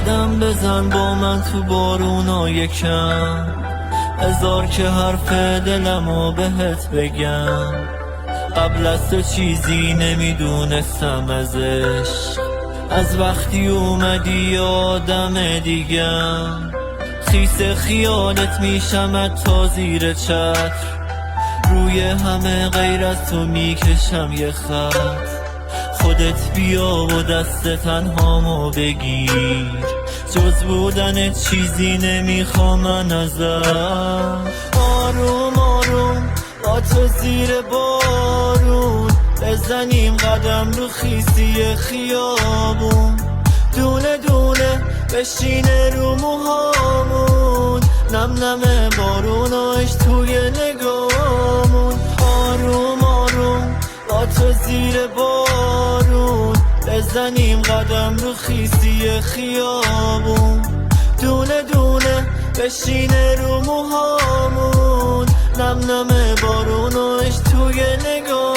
قدم بزن با من تو بارونا یکم، هزار که حرف دلمو بهت بگم. قبل از تو چیزی نمیدونستم ازش، از وقتی اومدی آدم دیگم. خیس خیالت میشم تا زیر چتر، روی همه غیر از تو میکشم یه خط. خودت بیا و دست تنهامو بگیر، جز بودن چیزی نمیخوام من ازت. آروم آروم با تو زیر بارون، بزنیم قدم رو خیسی خیابون. دونه دونه بشینه رو موهامون، نم نم باروناش توی نگامون. آروم آروم با تو زیر بارون، بزنیم قدم رو خیسی خیابون. دونه دونه بشینه رو موهامون، نم نم باروناش توی نگامون.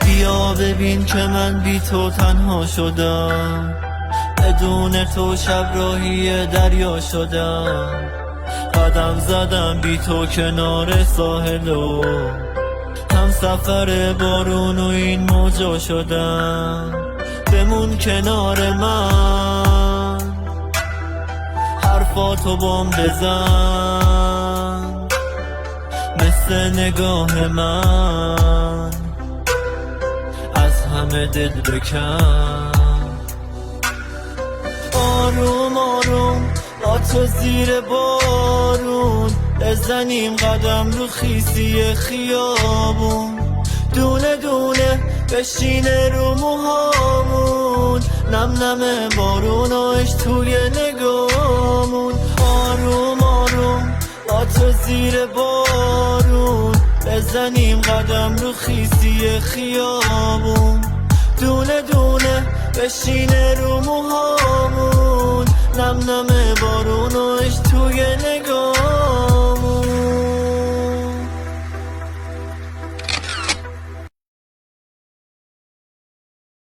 بیا ببین که من بی تو تنها شدم، بدون تو شب راهی دریا شدم. قدم زدم بی تو کنار ساحل و هم سفر بارون و این موجا شدم. بمون کنار من، حرفاتو بام بزن، مثل نگاه من از همه دل بکن. آروم آروم با تو زیر بارون، بزنیم قدم رو خیسی خیابون. دونه دونه بشینه رو موهامون، نم نم باروناش توی نگامون. آروم آروم با تو زیر بارون، بزنیم قدم رو خیسی خیابون. دونه دونه بشینه رو موهامون، نم نم باروناش توی نگاه.